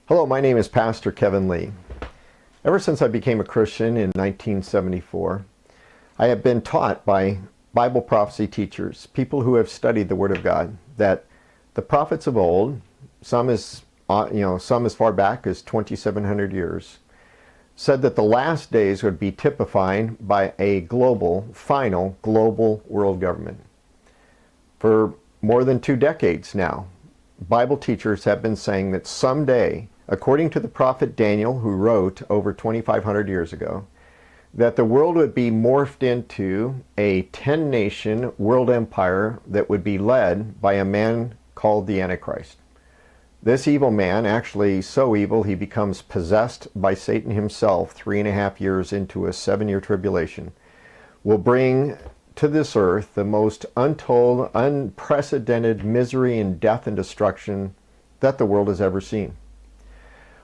Hello, my name is Pastor Kevin Lee. Ever since I became a Christian in 1974, I have been taught by Bible prophecy teachers, people who have studied the Word of God, that the prophets of old, some as far back as 2,700 years, said that the last days would be typified by a final global world government. For more than 2 decades now, Bible teachers have been saying that someday, according to the prophet Daniel, who wrote over 2,500 years ago, that the world would be morphed into a 10-nation world empire that would be led by a man called the Antichrist. This evil man, actually so evil he becomes possessed by Satan himself 3.5 years into a 7-year tribulation, will bring to this earth the most untold, unprecedented misery and death and destruction that the world has ever seen.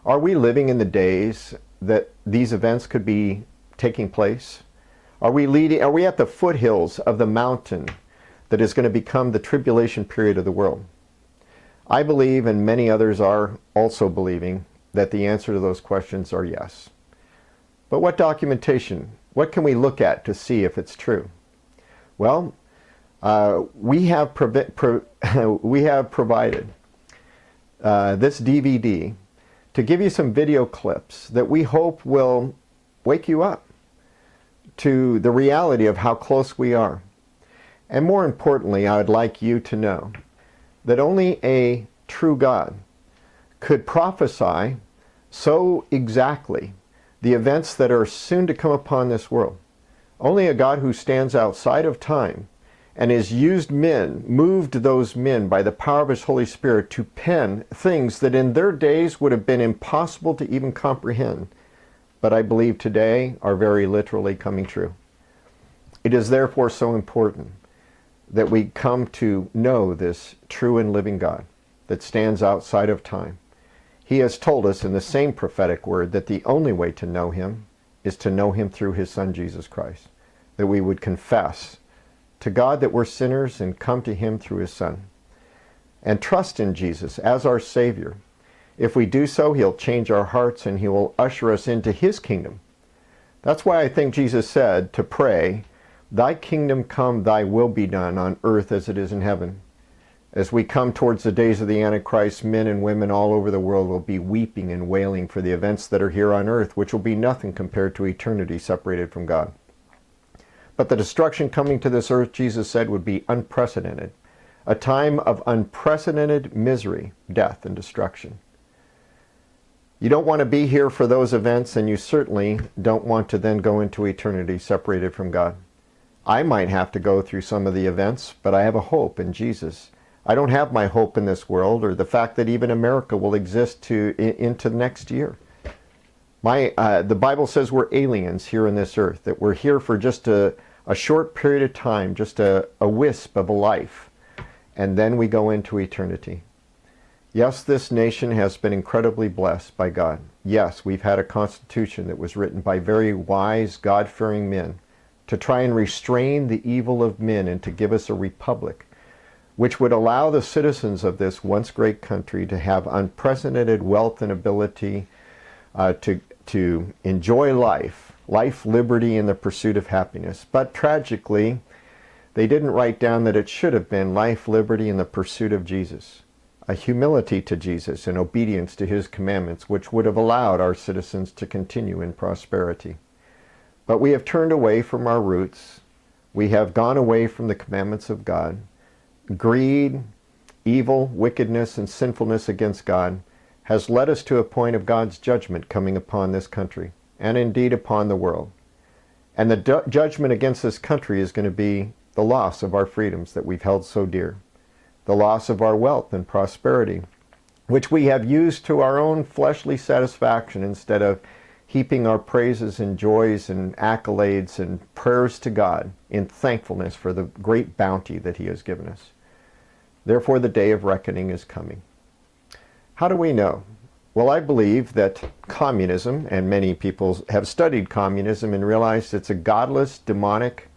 Are we living in the days that these events could be taking place? Are we at the foothills of the mountain that is going to become the tribulation period of the world? I believe, and many others are also believing, that the answer to those questions are yes. But what documentation? What can we look at to see if it's true? Well, we have provided this DVD to give you some video clips that we hope will wake you up to the reality of how close we are. And more importantly, I would like you to know that only a true God could prophesy so exactly the events that are soon to come upon this world. Only a God who stands outside of time and has moved those men by the power of his Holy Spirit to pen things that in their days would have been impossible to even comprehend, but I believe today are very literally coming true. It is therefore so important that we come to know this true and living God that stands outside of time. He has told us in the same prophetic word that the only way to know him is to know him through his Son Jesus Christ, that we would confess to God that we're sinners and come to him through his Son and trust in Jesus as our Savior. If we do so, he'll change our hearts and he will usher us into his kingdom. That's why I think Jesus said to pray, "Thy kingdom come, thy will be done on earth as it is in heaven." As we come towards the days of the Antichrist, men and women all over the world will be weeping and wailing for the events that are here on earth, which will be nothing compared to eternity separated from God. But the destruction coming to this earth, Jesus said, would be unprecedented. A time of unprecedented misery, death, and destruction. You don't want to be here for those events, and you certainly don't want to then go into eternity separated from God. I might have to go through some of the events, but I have a hope in Jesus. I don't have my hope in this world or the fact that even America will exist into next year. The Bible says we're aliens here on this earth, that we're here for just a short period of time, just a wisp of a life, and then we go into eternity. Yes, this nation has been incredibly blessed by God. Yes, we've had a constitution that was written by very wise, God-fearing men to try and restrain the evil of men and to give us a republic, which would allow the citizens of this once great country to have unprecedented wealth and ability to enjoy life, liberty, and the pursuit of happiness. But tragically, they didn't write down that it should have been life, liberty, and the pursuit of Jesus. A humility to Jesus and obedience to his commandments, which would have allowed our citizens to continue in prosperity. But we have turned away from our roots. We have gone away from the commandments of God. Greed, evil, wickedness, and sinfulness against God has led us to a point of God's judgment coming upon this country, and indeed upon the world. And the judgment against this country is going to be the loss of our freedoms that we've held so dear, the loss of our wealth and prosperity, which we have used to our own fleshly satisfaction instead of heaping our praises and joys and accolades and prayers to God in thankfulness for the great bounty that he has given us. Therefore, the day of reckoning is coming. How do we know? Well, I believe that communism, and many people have studied communism and realized it's a godless, demonic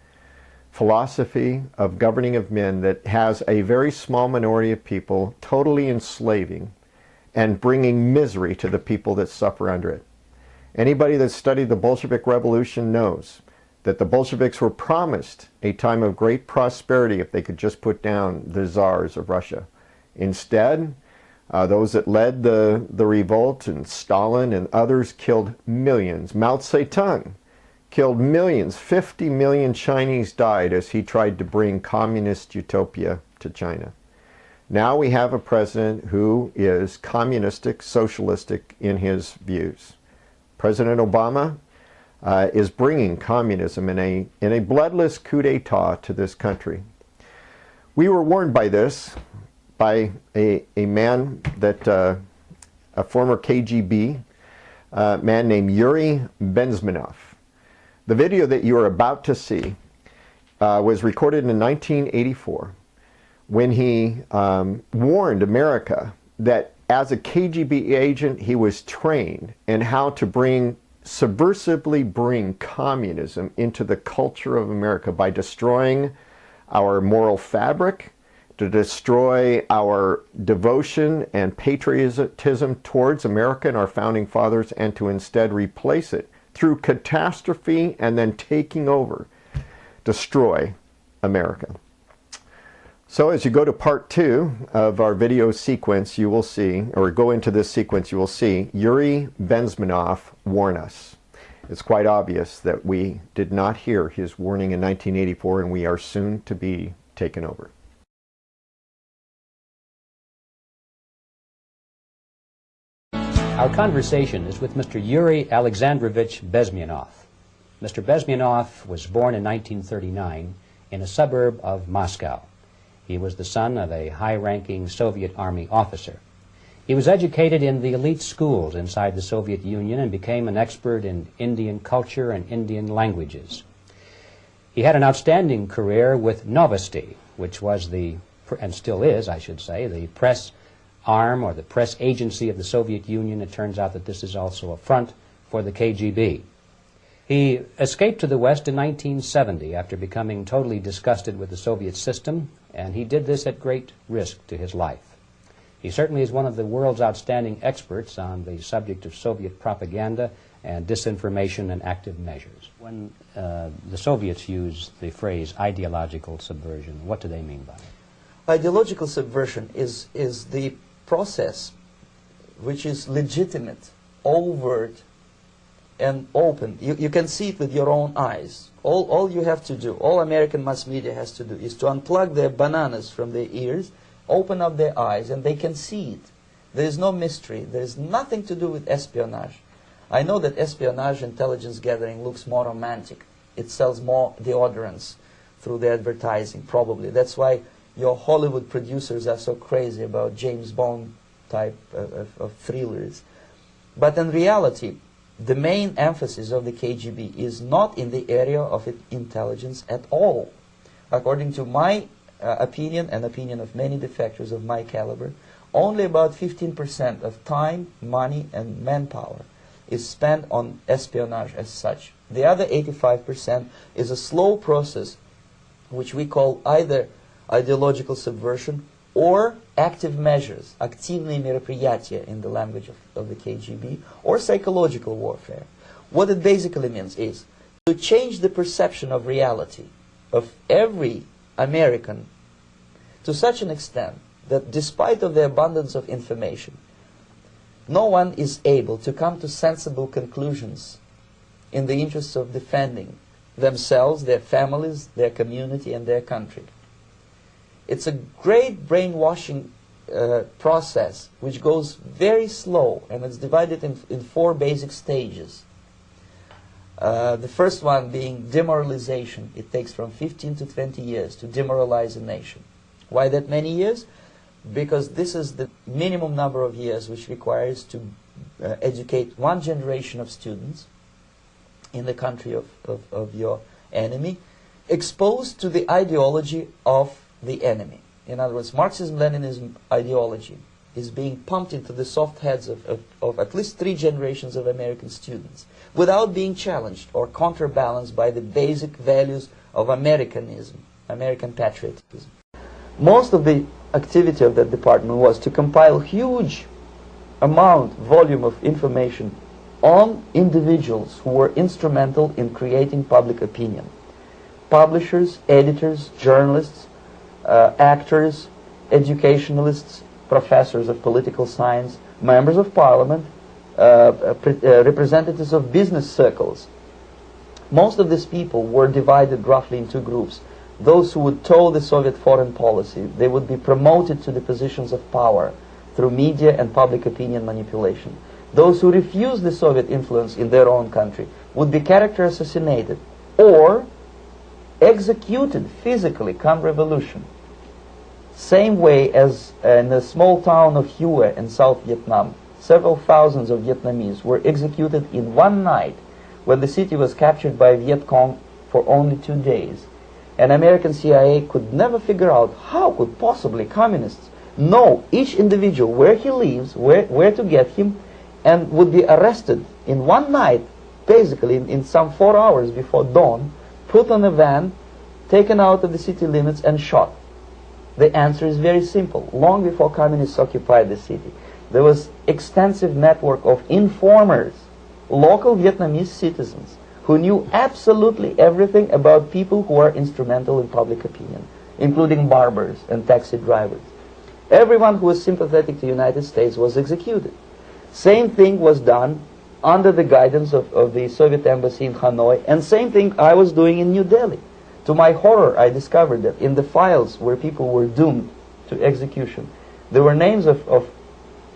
philosophy of governing of men that has a very small minority of people totally enslaving and bringing misery to the people that suffer under it. Anybody that studied the Bolshevik Revolution knows that the Bolsheviks were promised a time of great prosperity if they could just put down the czars of Russia. Instead, those that led the revolt, and Stalin and others, killed millions. Mao Zedong killed millions. 50 million Chinese died as he tried to bring communist utopia to China. Now we have a president who is communistic, socialistic in his views. President Obama is bringing communism in a bloodless coup d'etat to this country. We were warned by this by a man that, a former KGB man named Yuri Bezmenov. The video that you are about to see was recorded in 1984 when he warned America that as a KGB agent he was trained in how to subversively bring communism into the culture of America by destroying our moral fabric, to destroy our devotion and patriotism towards America and our founding fathers, and to instead replace it through catastrophe and then taking over, destroy America. So as you go to part 2 of our video sequence, you will see, or go into this sequence, you will see Yuri Bezmenov warn us. It's quite obvious that we did not hear his warning in 1984, and we are soon to be taken over. Our conversation is with Mr. Yuri Alexandrovich Bezmenov. Mr. Bezmenov was born in 1939 in a suburb of Moscow. He was the son of a high-ranking Soviet Army officer. He was educated in the elite schools inside the Soviet Union and became an expert in Indian culture and Indian languages. He had an outstanding career with Novosti, which was and still is, I should say, the press arm or the press agency of the Soviet Union. It turns out that this is also a front for the KGB. He escaped to the West in 1970 after becoming totally disgusted with the Soviet system, and he did this at great risk to his life. He certainly is one of the world's outstanding experts on the subject of Soviet propaganda and disinformation and active measures. When the Soviets use the phrase ideological subversion, what do they mean by it? Ideological subversion is the process which is legitimate, overt, and open. You can see it with your own eyes. All you have to do, all American mass media has to do, is to unplug their bananas from their ears, open up their eyes, and they can see it. There is no mystery. There is nothing to do with espionage. I know that espionage, intelligence gathering, looks more romantic. It sells more deodorants through the advertising, probably. That's why your Hollywood producers are so crazy about James Bond type of thrillers. But in reality, the main emphasis of the KGB is not in the area of intelligence at all. According to my opinion and opinion of many defectors of my caliber, only about 15% of time, money, and manpower is spent on espionage as such. The other 85% is a slow process which we call either ideological subversion or active measures, активные мероприятия in the language of the KGB, or psychological warfare. What it basically means is to change the perception of reality of every American to such an extent that despite of the abundance of information, no one is able to come to sensible conclusions in the interests of defending themselves, their families, their community, and their country. It's a great brainwashing process which goes very slow, and it's divided in 4 basic stages. The first one being demoralization. It takes from 15 to 20 years to demoralize a nation. Why that many years? Because this is the minimum number of years which requires to educate one generation of students in the country of your enemy, exposed to the ideology of the enemy. In other words, Marxism-Leninism ideology is being pumped into the soft heads of at least 3 generations of American students without being challenged or counterbalanced by the basic values of Americanism, American patriotism. Most of the activity of that department was to compile huge volume of information on individuals who were instrumental in creating public opinion. Publishers, editors, journalists, actors, educationalists, professors of political science, members of parliament, representatives of business circles. Most of these people were divided roughly in two groups. Those who would toe the Soviet foreign policy, they would be promoted to the positions of power through media and public opinion manipulation. Those who refused the Soviet influence in their own country would be character assassinated or executed physically come revolution. Same way as in the small town of Hue in South Vietnam, several thousands of Vietnamese were executed in one night when the city was captured by Viet Cong for only 2 days. And American CIA could never figure out how could possibly communists know each individual, where he lives, where to get him, and would be arrested in one night, basically in some 4 hours before dawn, put on a van, taken out of the city limits and shot. The answer is very simple. Long before communists occupied the city, there was extensive network of informers, local Vietnamese citizens, who knew absolutely everything about people who are instrumental in public opinion, including barbers and taxi drivers. Everyone who was sympathetic to the United States was executed. Same thing was done under the guidance of the Soviet embassy in Hanoi, and same thing I was doing in New Delhi. To my horror, I discovered that in the files where people were doomed to execution, there were names of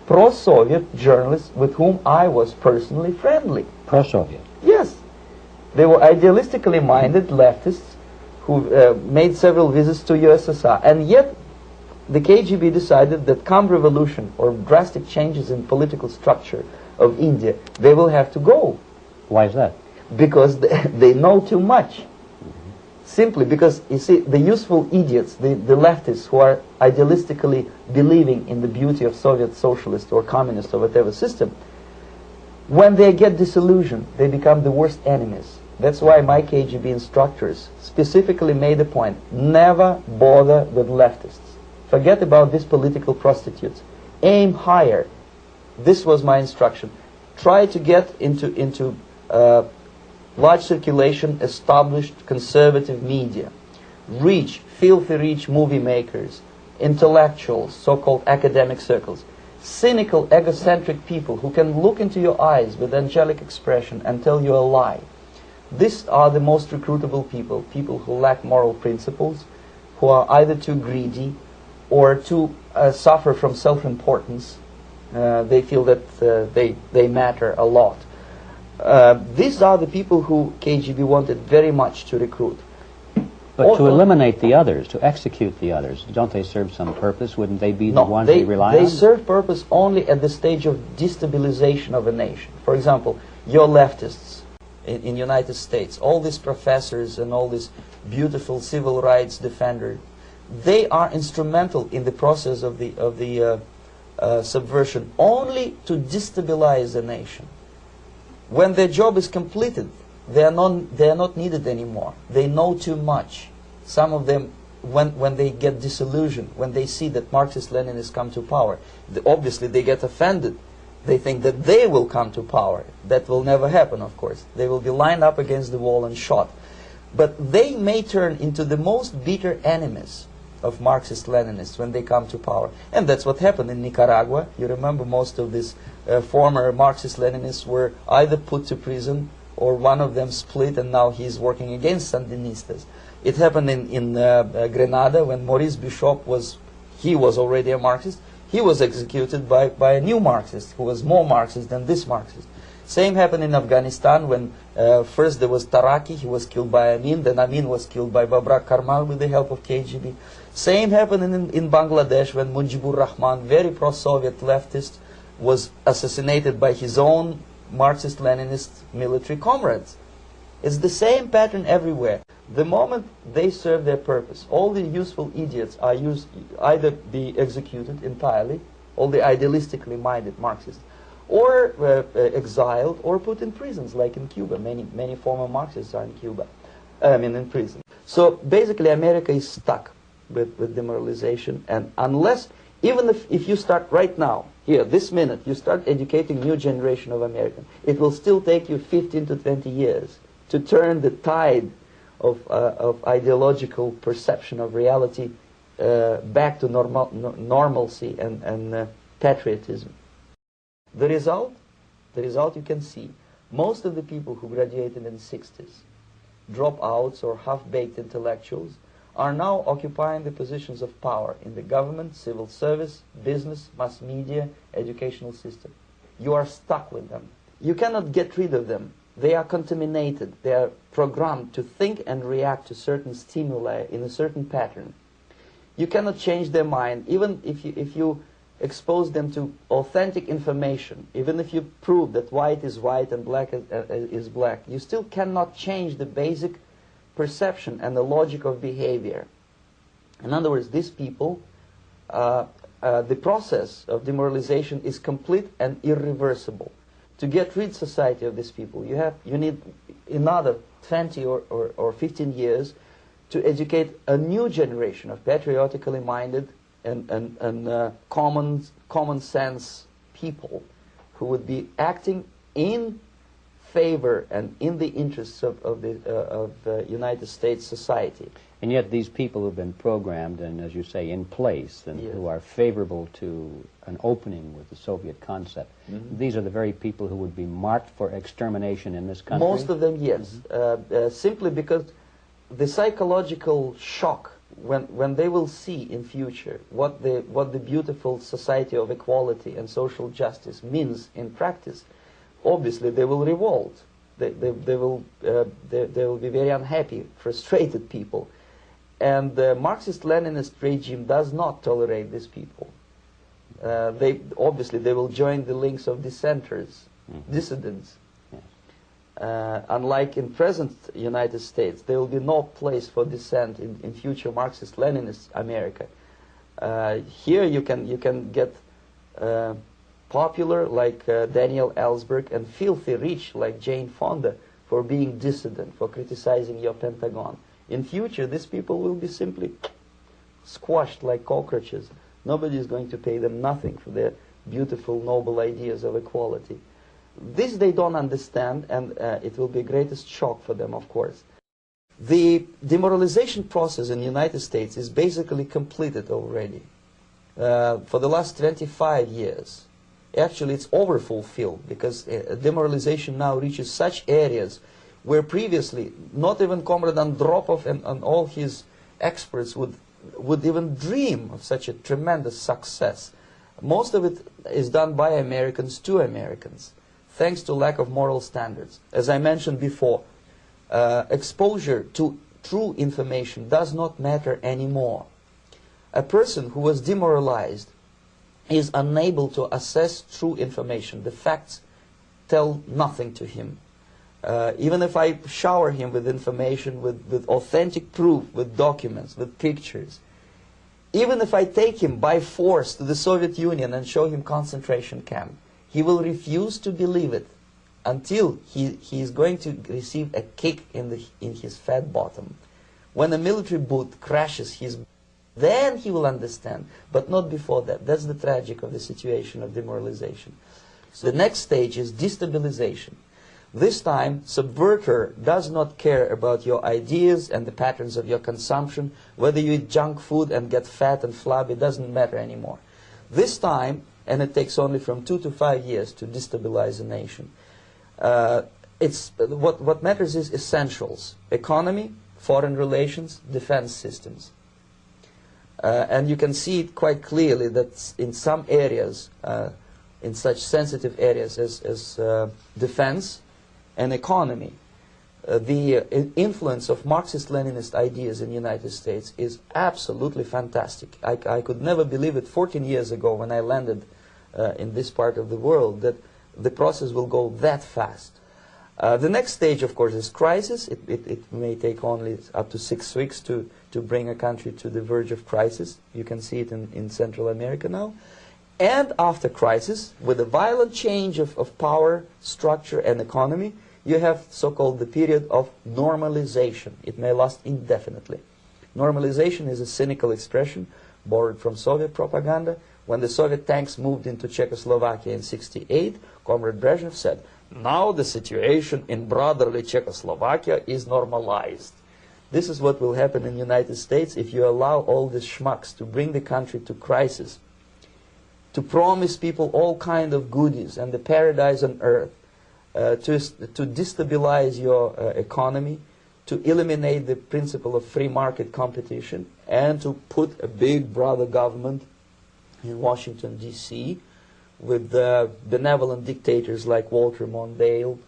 pro-Soviet journalists with whom I was personally friendly. Pro-Soviet? Yes. They were idealistically minded leftists who made several visits to USSR, and yet the KGB decided that come revolution or drastic changes in political structure of India, they will have to go. Why is that? Because they know too much. Simply because, you see, the useful idiots, the leftists who are idealistically believing in the beauty of Soviet socialist or communist or whatever system, when they get disillusioned, they become the worst enemies. That's why my KGB instructors specifically made a point, never bother with leftists. Forget about these political prostitutes. Aim higher. This was my instruction. Try to get into large circulation, established conservative media. Rich, filthy rich movie makers, intellectuals, so-called academic circles. Cynical, egocentric people who can look into your eyes with angelic expression and tell you a lie. These are the most recruitable people, people who lack moral principles, who are either too greedy or too suffer from self-importance. They feel that they matter a lot. These are the people who KGB wanted very much to recruit. But to eliminate the others, to execute the others, don't they serve some purpose? Wouldn't they be the ones they rely on? They serve purpose only at the stage of destabilization of a nation. For example, your leftists in United States, all these professors and all these beautiful civil rights defenders, they are instrumental in the process of the subversion only to destabilize the nation. When their job is completed, they are not needed anymore. They know too much. Some of them, when they get disillusioned, when they see that Marxist-Leninists come to power, obviously they get offended. They think that they will come to power. That will never happen, of course. They will be lined up against the wall and shot. But they may turn into the most bitter enemies of Marxist-Leninists when they come to power. And that's what happened in Nicaragua. You remember most of these former Marxist-Leninists were either put to prison or one of them split, and now he's working against Sandinistas. It happened in Grenada when Maurice Bishop was already a Marxist. He was executed by a new Marxist who was more Marxist than this Marxist. Same happened in Afghanistan when first there was Taraki, he was killed by Amin, then Amin was killed by Babrak Karmal with the help of KGB. Same happened in Bangladesh when Mujibur Rahman, very pro-Soviet leftist, was assassinated by his own Marxist-Leninist military comrades. It's the same pattern everywhere. The moment they serve their purpose, all the useful idiots are either be executed entirely, all the idealistically minded Marxists, or exiled or put in prisons, like in Cuba. Many former Marxists are in Cuba, in prison. So basically America is stuck with demoralization, and unless, even if you start right now Here, this minute, you start educating new generation of Americans. It will still take you 15 to 20 years to turn the tide of ideological perception of reality back to normalcy and patriotism. The result you can see. Most of the people who graduated in the 60s, dropouts or half-baked intellectuals, are now occupying the positions of power in the government, civil service, business, mass media, educational system. You are stuck with them. You cannot get rid of them. They are contaminated. They are programmed to think and react to certain stimuli in a certain pattern. You cannot change their mind, even if you expose them to authentic information, even if you prove that white is white and black is black. You still cannot change the basic perception and the logic of behavior. In other words, these people, the process of demoralization is complete and irreversible. To get rid of society of these people, you need another 20 or 15 years to educate a new generation of patriotically minded and common sense people who would be acting in favor and in the interests of the United States society. And yet these people who've been programmed and, as you say, in place and who are favorable to an opening with the Soviet concept, these are the very people who would be marked for extermination in this country? Most of them, yes. Simply because the psychological shock when they will see in future what the beautiful society of equality and social justice means in practice, obviously they will revolt. They will be very unhappy, frustrated people. And the Marxist-Leninist regime does not tolerate these people. Obviously they will join the links of dissenters, dissidents. Unlike in present United States, there will be no place for dissent in future Marxist-Leninist America. Here you can get popular like Daniel Ellsberg and filthy rich like Jane Fonda for being dissident, for criticizing your Pentagon. In future, these people will be simply squashed like cockroaches. Nobody is going to pay them nothing for their beautiful, noble ideas of equality. This they don't understand, and it will be the greatest shock for them, of course. The demoralization process in the United States is basically completed already. For the last 25 years. Actually, it's overfulfilled because demoralization now reaches such areas where previously not even Comrade Andropov and all his experts would even dream of such a tremendous success. Most of it is done by Americans to Americans, thanks to lack of moral standards. As I mentioned before, exposure to true information does not matter anymore. A person who was demoralized is unable to assess true information. The facts tell nothing to him. Even if I shower him with information, with authentic proof, with documents, with pictures, even if I take him by force to the Soviet Union and show him concentration camp, he will refuse to believe it until he is going to receive a kick in his fat bottom. When a military boot crashes his, then he will understand, but not before that. That's the tragic of the situation of demoralization. So the next stage is destabilization. This time, subverter does not care about your ideas and the patterns of your consumption. Whether you eat junk food and get fat and flabby, doesn't matter anymore. This time, and it takes only from 2 to 5 years to destabilize a nation. What matters is essentials: economy, foreign relations, defense systems. And you can see it quite clearly that in some areas, in such sensitive areas as defense and economy, the influence of Marxist-Leninist ideas in the United States is absolutely fantastic. I could never believe it 14 years ago when I landed in this part of the world that the process will go that fast. The next stage, of course, is crisis. It may take only up to 6 weeks to bring a country to the verge of crisis. You can see it in Central America now. And after crisis, with a violent change of power, structure, and economy, you have so-called the period of normalization. It may last indefinitely. Normalization is a cynical expression borrowed from Soviet propaganda, When the Soviet tanks moved into Czechoslovakia in '68, Comrade Brezhnev said, now the situation in brotherly Czechoslovakia is normalized. This is what will happen in the United States if you allow all these schmucks to bring the country to crisis, to promise people all kind of goodies and the paradise on earth, to destabilize your economy, to eliminate the principle of free market competition, and to put a big brother government in Washington, D.C., with benevolent dictators like Walter Mondale,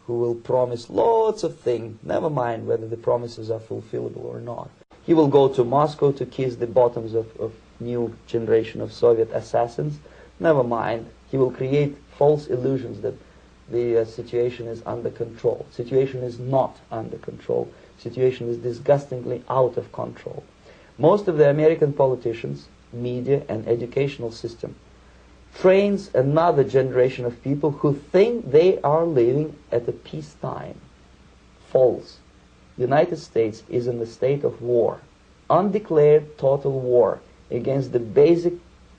who will promise lots of things, never mind whether the promises are fulfillable or not. He will go to Moscow to kiss the bottoms of new generation of Soviet assassins, never mind. He will create false illusions that the situation is under control. Situation is not under control. Situation is disgustingly out of control. Most of the American politicians, media, and educational system trains another generation of people who think they are living at a peacetime. False. The United States is in a state of war, undeclared total war against the basic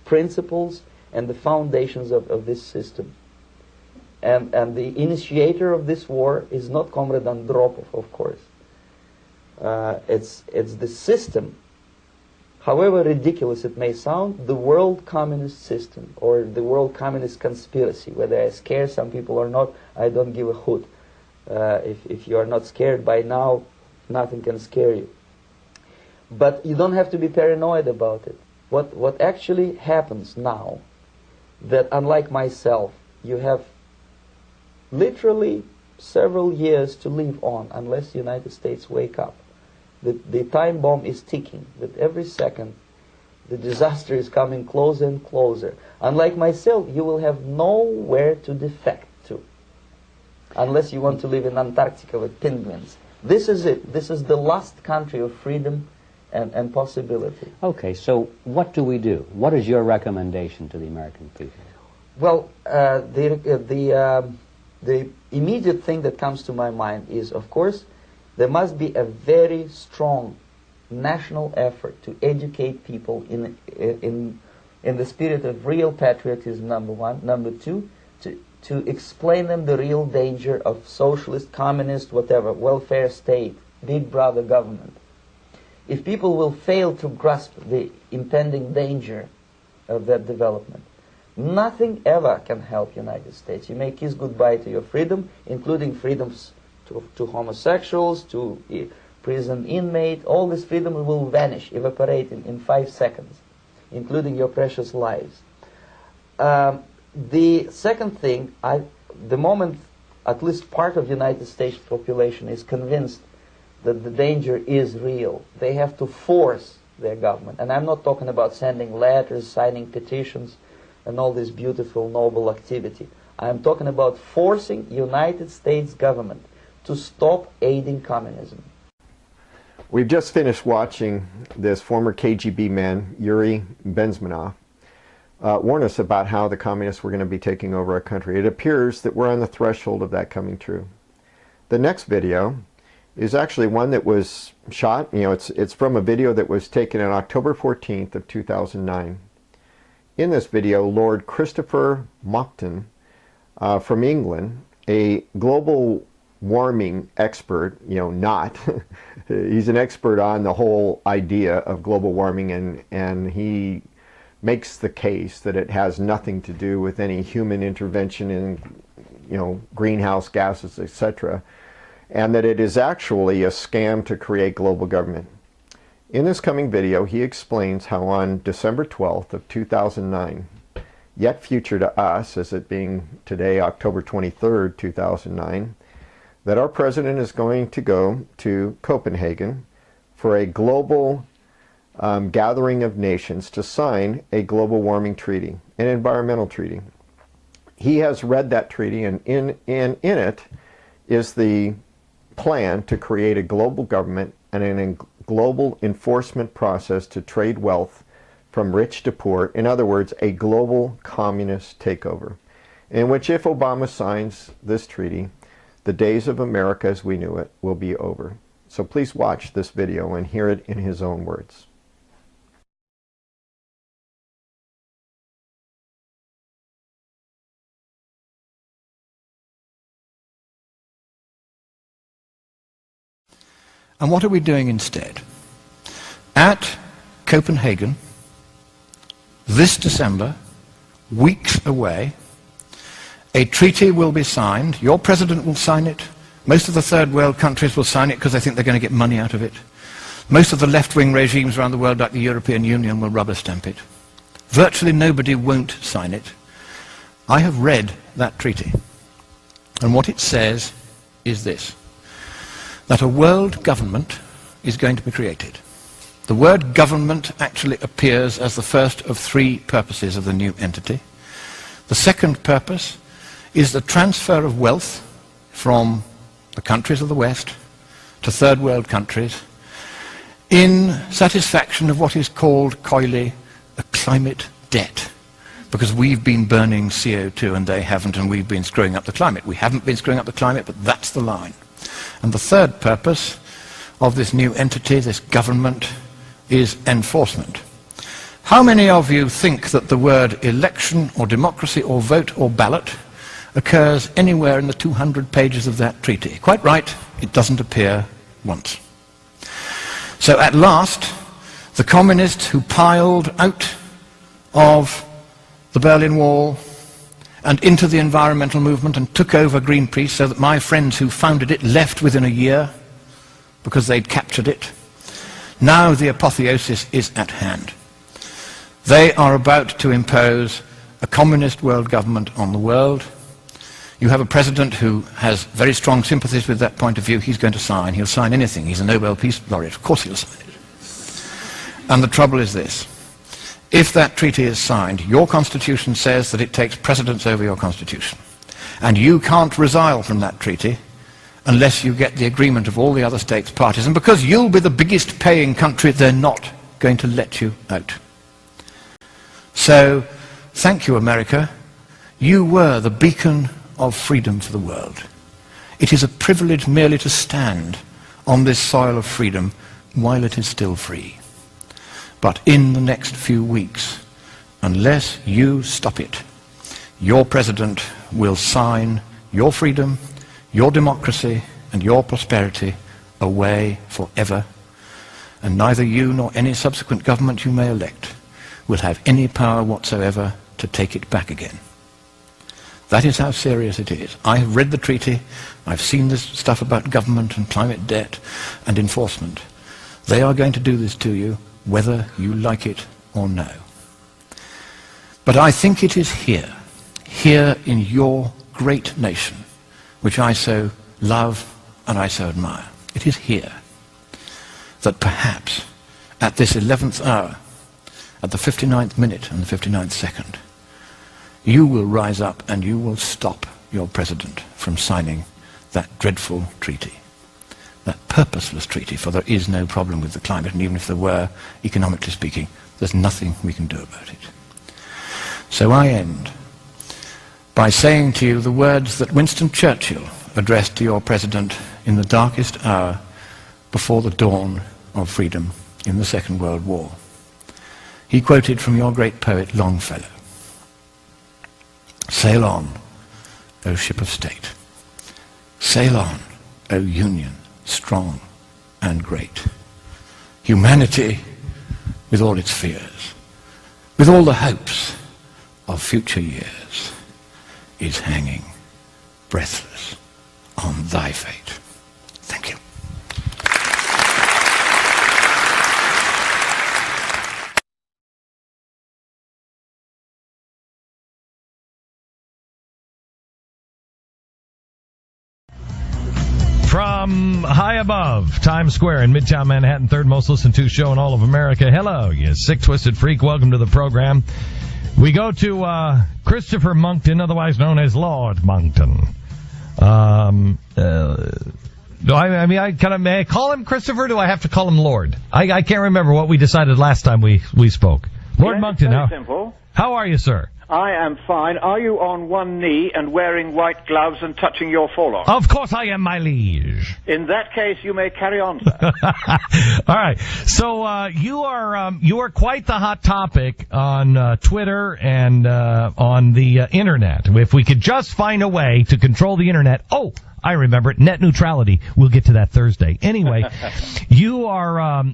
principles and the foundations of this system. And the initiator of this war is not Comrade Andropov, of course. It's the system. However ridiculous it may sound, the world communist system or the world communist conspiracy, whether I scare some people or not, I don't give a hoot. If you are not scared by now, nothing can scare you. But you don't have to be paranoid about it. What actually happens now, that unlike myself, you have literally several years to live on unless the United States wake up. The time bomb is ticking, that every second the disaster is coming closer and closer. Unlike myself, you will have nowhere to defect to, unless you want to live in Antarctica with penguins. This is it. This is the last country of freedom and possibility. Okay, so what do we do? What is your recommendation to the American people? Well, the immediate thing that comes to my mind is, of course, there must be a very strong national effort to educate people in the spirit of real patriotism, number one. Number two, to explain them the real danger of socialist, communist, whatever, welfare state, big brother government. If people will fail to grasp the impending danger of that development, nothing ever can help United States. You may kiss goodbye to your freedom, including freedoms to homosexuals, to prison inmate. All this freedom will vanish, evaporate in 5 seconds, including your precious lives. The second thing, the moment at least part of the United States population is convinced that the danger is real, they have to force their government. And I'm not talking about sending letters, signing petitions, and all this beautiful, noble activity. I'm talking about forcing United States government to stop aiding communism. We've just finished watching this former KGB man, Yuri Bezmenov, warn us about how the communists were going to be taking over our country. It appears that we're on the threshold of that coming true. The next video is actually one that was shot, it's from a video that was taken on October 14th of 2009. In this video, Lord Christopher Monckton from England, a global warming expert, he's an expert on the whole idea of global warming, and he makes the case that it has nothing to do with any human intervention in, greenhouse gases, etc., and that it is actually a scam to create global government. In this coming video, he explains how on December 12th of 2009, yet future to us, as it being today, October 23rd, 2009, that our president is going to go to Copenhagen for a global gathering of nations to sign a global warming treaty, an environmental treaty. He has read that treaty, and in it is the plan to create a global government and a global enforcement process to trade wealth from rich to poor. In other words, a global communist takeover, in which if Obama signs this treaty, the days of America as we knew it will be over. So please watch this video and hear it in his own words. And what are we doing instead? At Copenhagen, this December, weeks away, a treaty will be signed. Your president will sign it. Most of the third world countries will sign it because they think they're going to get money out of it. Most of the left-wing regimes around the world, like the European Union, will rubber stamp it. Virtually nobody won't sign it. I have read that treaty, and what it says is this, that a world government is going to be created. The word government actually appears as the first of three purposes of the new entity. The second purpose is the transfer of wealth from the countries of the West to third world countries in satisfaction of what is called coyly a climate debt, because we've been burning CO2 and they haven't, and we've been screwing up the climate. We haven't been screwing up the climate, but that's the line. And the third purpose of this new entity, this government, is enforcement. How many of you think that the word election or democracy or vote or ballot occurs anywhere in the 200 pages of that treaty? Quite right, it doesn't appear once. So at last, the communists who piled out of the Berlin Wall and into the environmental movement and took over Greenpeace, so that my friends who founded it left within a year because they'd captured it, now the apotheosis is at hand. They are about to impose a communist world government on the world. You have a president who has very strong sympathies with that point of view. He's going to sign. He'll sign anything. He's a Nobel Peace Laureate. Of course he'll sign it. And the trouble is this. If that treaty is signed, your constitution says that it takes precedence over your constitution. And you can't resile from that treaty unless you get the agreement of all the other states parties. And because you'll be the biggest paying country, they're not going to let you out. So, thank you, America. You were the beacon of freedom for the world. It is a privilege merely to stand on this soil of freedom while it is still free. But in the next few weeks, unless you stop it, your president will sign your freedom, your democracy, and your prosperity away forever, and neither you nor any subsequent government you may elect will have any power whatsoever to take it back again. That is how serious it is. I have read the treaty. I've seen this stuff about government and climate debt and enforcement. They are going to do this to you, whether you like it or no. But I think it is here in your great nation, which I so love and I so admire. It is here that perhaps at this 11th hour, at the 59th minute and the 59th second, you will rise up and you will stop your president from signing that dreadful treaty, that purposeless treaty, for there is no problem with the climate, and even if there were, economically speaking, there's nothing we can do about it. So I end by saying to you the words that Winston Churchill addressed to your president in the darkest hour before the dawn of freedom in the Second World War. He quoted from your great poet Longfellow. Sail on, O ship of state. Sail on, O Union, strong and great. Humanity, with all its fears, with all the hopes of future years, is hanging breathless on thy fate. Thank you. From high above Times Square in Midtown Manhattan, third most listened to show in all of America. Hello, you sick, twisted freak. Welcome to the program. We go to Christopher Monkton, otherwise known as Lord Monkton. May I call him Christopher? Do I have to call him Lord? I can't remember what we decided last time we spoke. Lord Monkton, very simple. How are you, sir? I am fine. Are you on one knee and wearing white gloves and touching your forelock? Of course I am, my liege. In that case, you may carry on, sir. All right. So you are quite the hot topic on Twitter and on the internet. If we could just find a way to control the internet. Oh, I remember it. Net neutrality. We'll get to that Thursday. Anyway, you are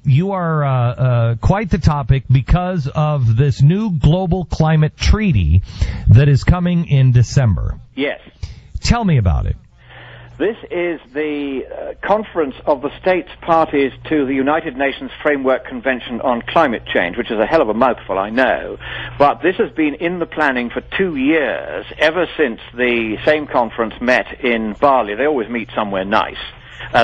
quite the topic because of this new global climate treaty that is coming in December. Yes. Tell me about it. This is the conference of the states parties to the United Nations Framework Convention on Climate Change, which is a hell of a mouthful, I know. But this has been in the planning for 2 years, ever since the same conference met in Bali. They always meet somewhere nice.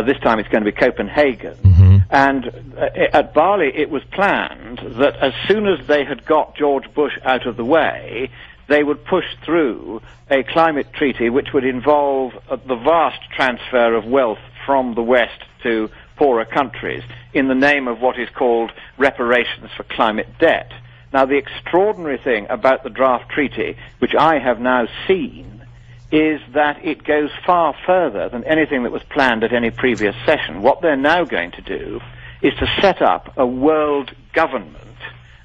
This time it's going to be Copenhagen. Mm-hmm. And at Bali it was planned that as soon as they had got George Bush out of the way, they would push through a climate treaty which would involve the vast transfer of wealth from the West to poorer countries in the name of what is called reparations for climate debt. Now, the extraordinary thing about the draft treaty, which I have now seen, is that it goes far further than anything that was planned at any previous session. What they're now going to do is to set up a world government.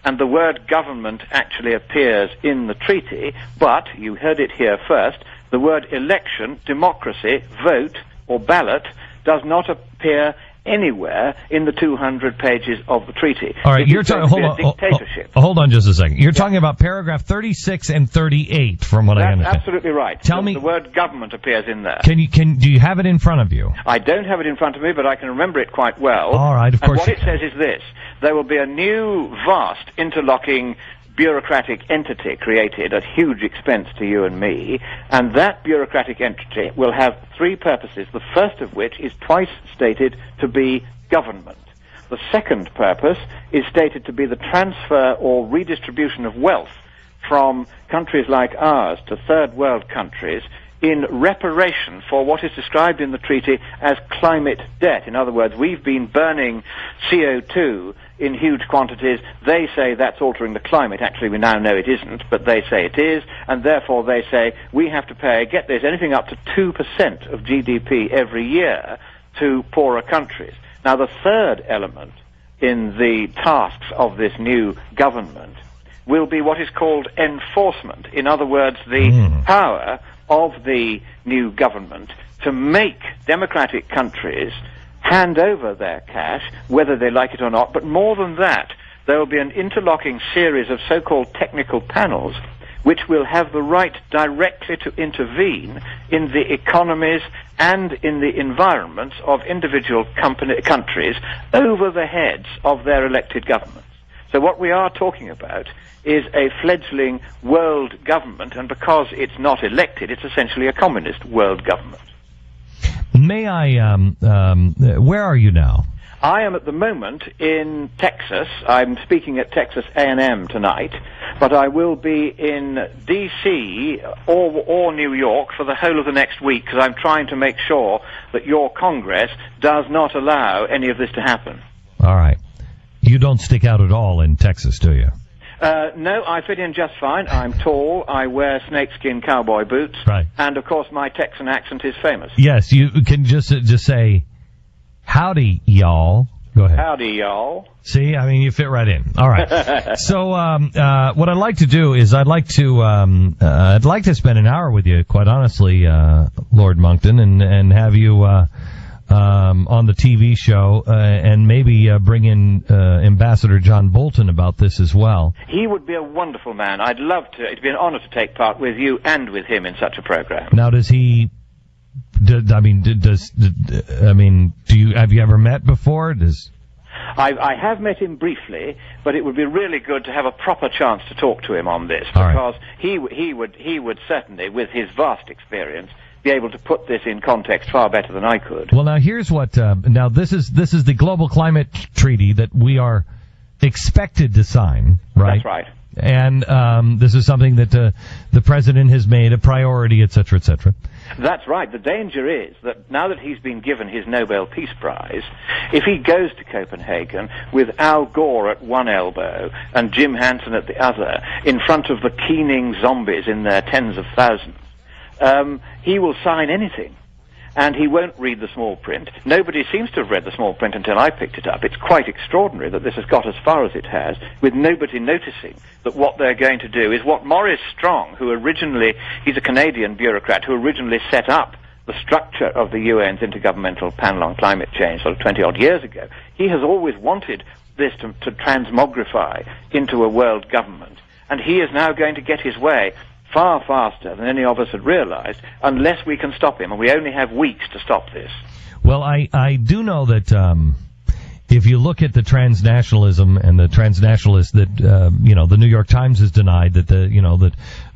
And the word government actually appears in the treaty, but, you heard it here first, the word election, democracy, vote, or ballot does not appear anywhere in the 200 pages of the treaty. All right, you're talking. Hold on just a second. You're talking about paragraph 36 and 38, from what I understand. That's absolutely right. Tell me, the word government appears in there. Do you have it in front of you? I don't have it in front of me, but I can remember it quite well. All right, of course. And what it says is this: there will be a new, vast, interlocking bureaucratic entity created at huge expense to you and me, and that bureaucratic entity will have three purposes, the first of which is twice stated to be government. The second purpose is stated to be the transfer or redistribution of wealth from countries like ours to third world countries in reparation for what is described in the treaty as climate debt. In other words, we've been burning CO2 in huge quantities. They say that's altering the climate. Actually, we now know it isn't, but they say it is, and therefore they say we have to pay, get this, anything up to 2% of GDP every year to poorer countries. Now, the third element in the tasks of this new government will be what is called enforcement. In other words, the power of the new government to make democratic countries hand over their cash, whether they like it or not. But more than that, there will be an interlocking series of so-called technical panels which will have the right directly to intervene in the economies and in the environments of individual countries over the heads of their elected governments. So what we are talking about is a fledgling world government, and because it's not elected, it's essentially a communist world government. May I, where are you now? I am at the moment in Texas. I'm speaking at Texas A&M tonight, but I will be in D.C. or New York for the whole of the next week, because I'm trying to make sure that your Congress does not allow any of this to happen. All right. You don't stick out at all in Texas, do you? No, I fit in just fine. I'm tall. I wear snakeskin cowboy boots. Right. And, of course, my Texan accent is famous. Yes, you can just say, howdy, y'all. Go ahead. Howdy, y'all. See, I mean, you fit right in. All right. So, what I'd like to do is I'd like to spend an hour with you, quite honestly, Lord Monkton, and have you on the TV show, and maybe bring in Ambassador John Bolton about this as well. He would be a wonderful man. I'd love to. It'd be an honor to take part with you and with him in such a program. Now, does he? Have you ever met before? I have met him briefly, but it would be really good to have a proper chance to talk to him on this, because he would certainly, with his vast experience, be able to put this in context far better than I could. Well, now here's what. Now this is the global climate treaty that we are expected to sign, right? That's right. And this is something that the president has made a priority, et cetera, et cetera. That's right. The danger is that now that he's been given his Nobel Peace Prize, if he goes to Copenhagen with Al Gore at one elbow and Jim Hansen at the other, in front of the keening zombies in their tens of thousands, he will sign anything. And he won't read the small print. Nobody seems to have read the small print until I picked it up. It's quite extraordinary that this has got as far as it has, with nobody noticing that what they're going to do is what Maurice Strong, who originally, he's a Canadian bureaucrat, who originally set up the structure of the UN's Intergovernmental Panel on Climate Change sort of 20-odd years ago. He has always wanted this to transmogrify into a world government. And he is now going to get his way far faster than any of us had realized, unless we can stop him, and we only have weeks to stop this. Well, I do know that if you look at the transnationalism and the transnationalists that the New York Times has denied that that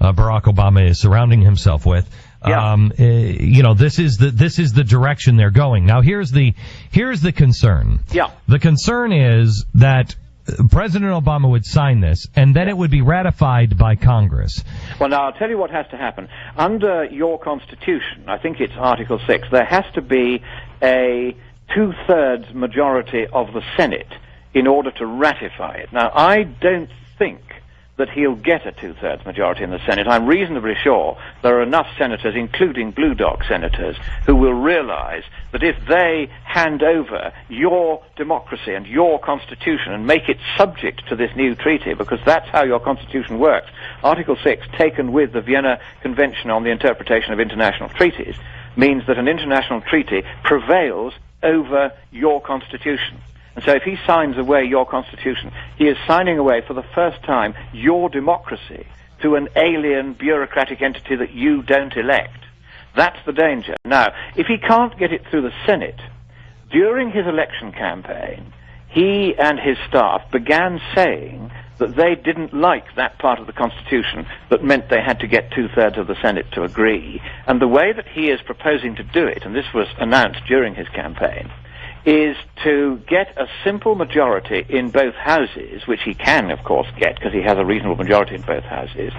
Barack Obama is surrounding himself with, this is the direction they're going. Now here's the concern. Yeah. The concern is that President Obama would sign this, and then it would be ratified by Congress. Well, now, I'll tell you what has to happen. Under your Constitution, I think it's Article 6, there has to be a two-thirds majority of the Senate in order to ratify it. Now, I don't think that he'll get a two-thirds majority in the Senate. I'm reasonably sure there are enough senators, including Blue Dog senators, who will realize that if they hand over your democracy and your Constitution and make it subject to this new treaty, because that's how your Constitution works, Article 6, taken with the Vienna Convention on the Interpretation of International Treaties, means that an international treaty prevails over your Constitution. And so if he signs away your Constitution, he is signing away for the first time your democracy to an alien bureaucratic entity that you don't elect. That's the danger. Now, if he can't get it through the Senate, during his election campaign, he and his staff began saying that they didn't like that part of the Constitution that meant they had to get two-thirds of the Senate to agree. And the way that he is proposing to do it, and this was announced during his campaign, is to get a simple majority in both houses, which he can, of course, get, because he has a reasonable majority in both houses,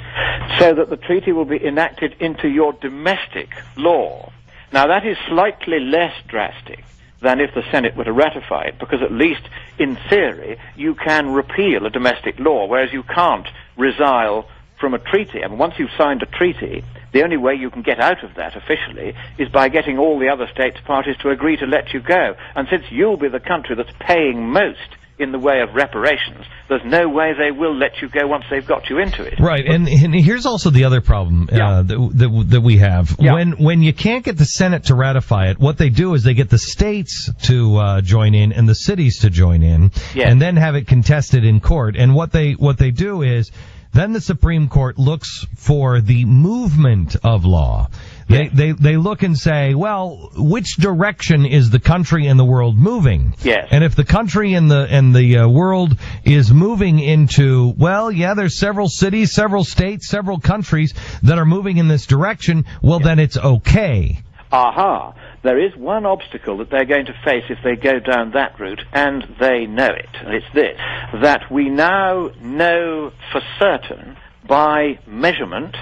so that the treaty will be enacted into your domestic law. Now, that is slightly less drastic than if the Senate were to ratify it, because at least in theory you can repeal a domestic law, whereas you can't resile from a treaty. And once you've signed a treaty, the only way you can get out of that officially is by getting all the other states parties to agree to let you go. And since you'll be the country that's paying most in the way of reparations, there's no way they will let you go once they've got you into it. Right, and here's also the other problem that we have. Yeah. When you can't get the Senate to ratify it, what they do is they get the states to join in and the cities to join in, and then have it contested in court. And what they do is then the Supreme Court looks for the movement of law. They look and say, well, which direction is the country and the world moving? Yes. And if the country and the world is moving into, well, yeah, there's several cities, several states, several countries that are moving in this direction, well, then it's okay. Aha. There is one obstacle that they're going to face if they go down that route, and they know it. And it's this, that we now know for certain by measurement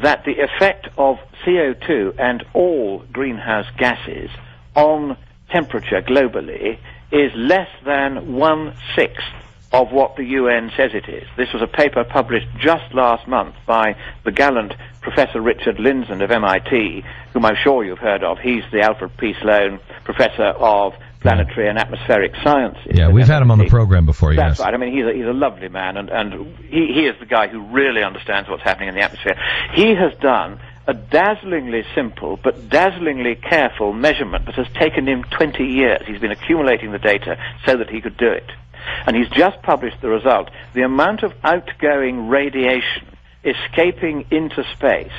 that the effect of CO2 and all greenhouse gases on temperature globally is less than 1/6 of what the UN says it is. This was a paper published just last month by the gallant Professor Richard Lindzen of MIT, whom I'm sure you've heard of. He's the Alfred P. Sloan Professor of Planetary and Atmospheric Sciences. Yeah, we've had him on the program before, yes. That's right. I mean, he's a lovely man, and he is the guy who really understands what's happening in the atmosphere. He has done a dazzlingly simple but dazzlingly careful measurement that has taken him 20 years. He's been accumulating the data so that he could do it. And he's just published the result. The amount of outgoing radiation escaping into space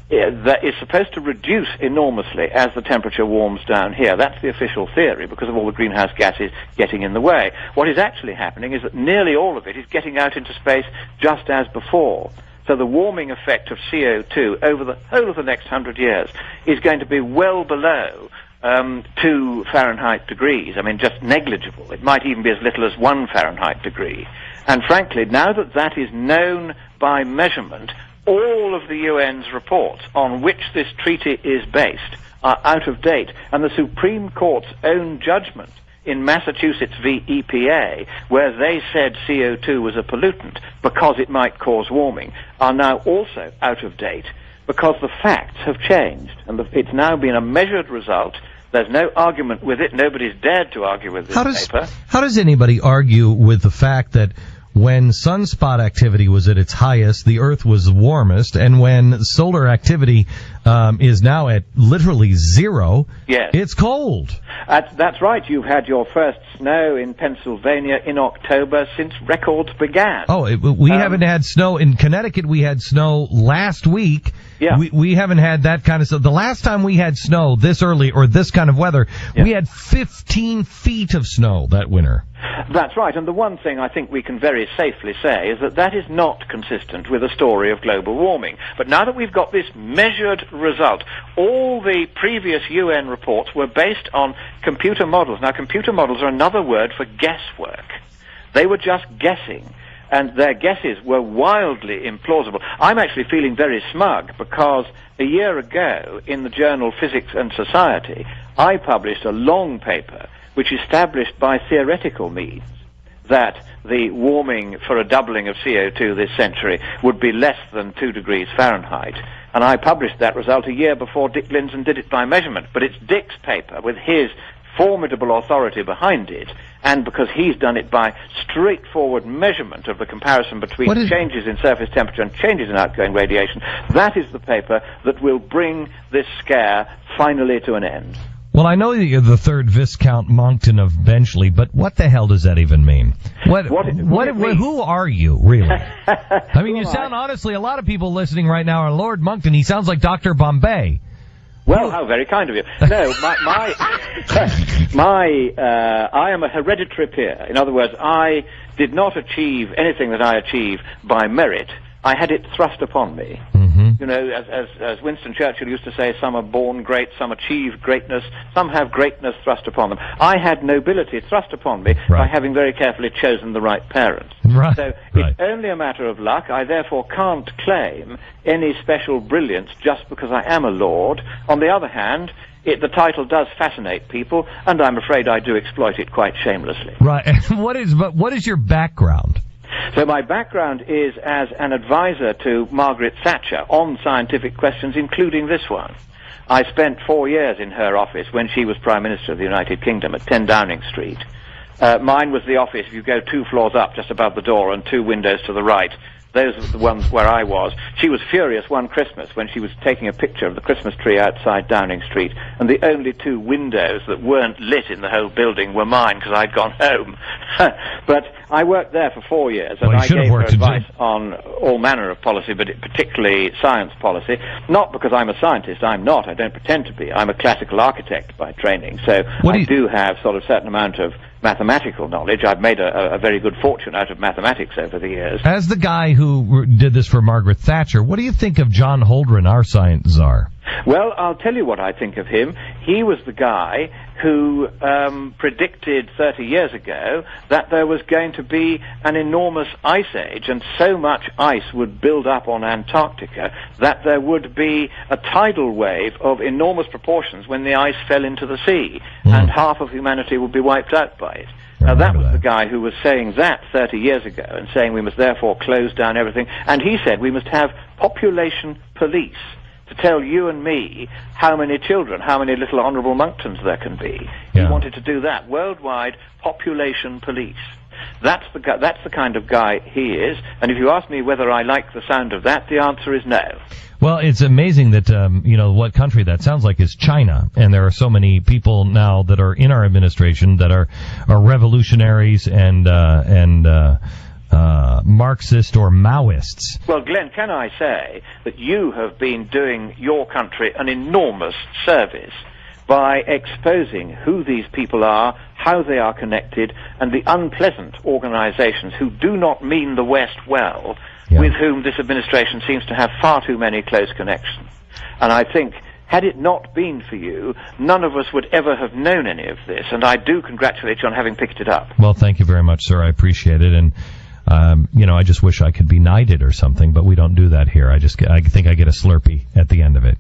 that is supposed to reduce enormously as the temperature warms down here. That's the official theory, because of all the greenhouse gases getting in the way. What is actually happening is that nearly all of it is getting out into space just as before. So the warming effect of CO2 over the whole of the next 100 years is going to be well below 2 Fahrenheit degrees. I mean, just negligible. It might even be as little as 1 Fahrenheit degree. And frankly, now that that is known by measurement, all of the UN's reports on which this treaty is based are out of date, and the Supreme Court's own judgment in Massachusetts v. EPA, where they said CO2 was a pollutant because it might cause warming, are now also out of date because the facts have changed, and it's now been a measured result. There's no argument with it. Nobody's dared to argue with this paper. How does anybody argue with the fact that when sunspot activity was at its highest, the Earth was warmest, and when solar activity is now at literally zero, yes, it's cold? That's right. You've had your first snow in Pennsylvania in October since records began. Oh, we haven't had snow. In Connecticut, we had snow last week. Yeah. We haven't had that kind of stuff. The last time we had snow this early or this kind of weather, we had 15 feet of snow that winter. That's right, and the one thing I think we can very safely say is that that is not consistent with a story of global warming. But now that we've got this measured result, all the previous UN reports were based on computer models. Now, computer models are another word for guesswork. They were just guessing, and their guesses were wildly implausible. I'm actually feeling very smug because a year ago in the journal Physics and Society, I published a long paper which established by theoretical means that the warming for a doubling of CO2 this century would be less than 2 degrees Fahrenheit. And I published that result a year before Dick Lindzen did it by measurement. But it's Dick's paper with his formidable authority behind it, and because he's done it by straightforward measurement of the comparison between changes in surface temperature and changes in outgoing radiation, that is the paper that will bring this scare finally to an end. Well, I know that you're the third Viscount Moncton of Benchley, but what the hell does that even mean? Who are you, really? I mean, you sound, honestly, a lot of people listening right now are Lord Moncton. He sounds like Dr. Bombay. Well, how very kind of you. No, I am a hereditary peer. In other words, I did not achieve anything that I achieve by merit. I had it thrust upon me. You know, as Winston Churchill used to say, some are born great, some achieve greatness, some have greatness thrust upon them. I had nobility thrust upon me by having very carefully chosen the right parents. So it's only a matter of luck. I therefore can't claim any special brilliance just because I am a lord. On the other hand, the title does fascinate people, and I'm afraid I do exploit it quite shamelessly. Right. And what is your background? So my background is as an advisor to Margaret Thatcher on scientific questions, including this one. I spent 4 years in her office when she was Prime Minister of the United Kingdom at 10 Downing Street. Mine was the office, if you go 2 floors up, just above the door, and 2 windows to the right. Those were the ones where I was. She was furious one Christmas when she was taking a picture of the Christmas tree outside Downing Street, and the only 2 windows that weren't lit in the whole building were mine because I'd gone home. But I worked there for 4 years, and I gave her advice on all manner of policy, but particularly science policy. Not because I'm a scientist. I'm not. I don't pretend to be. I'm a classical architect by training, so I do have sort of a certain amount of mathematical knowledge. I've made a very good fortune out of mathematics over the years. As the guy who did this for Margaret Thatcher, what do you think of John Holdren, our science czar? Well, I'll tell you what I think of him. He was the guy who predicted 30 years ago that there was going to be an enormous ice age, and so much ice would build up on Antarctica that there would be a tidal wave of enormous proportions when the ice fell into the sea, and half of humanity would be wiped out by it. Now, that was the guy who was saying that 30 years ago and saying we must therefore close down everything, and he said we must have population police to tell you and me how many children, how many little Honourable Monktons there can be. He wanted to do that. Worldwide population police. That's the kind of guy he is, and if you ask me whether I like the sound of that, the answer is no. Well, it's amazing that, what country that sounds like is China, and there are so many people now that are in our administration that are revolutionaries and Marxist or Maoists. Well, Glenn, can I say that you have been doing your country an enormous service by exposing who these people are, how they are connected, and the unpleasant organizations who do not mean the West well, with whom this administration seems to have far too many close connections. And I think, had it not been for you, none of us would ever have known any of this, and I do congratulate you on having picked it up. Well, thank you very much, sir. I appreciate it, and I just wish I could be knighted or something, but we don't do that here. I think I get a Slurpee at the end of it.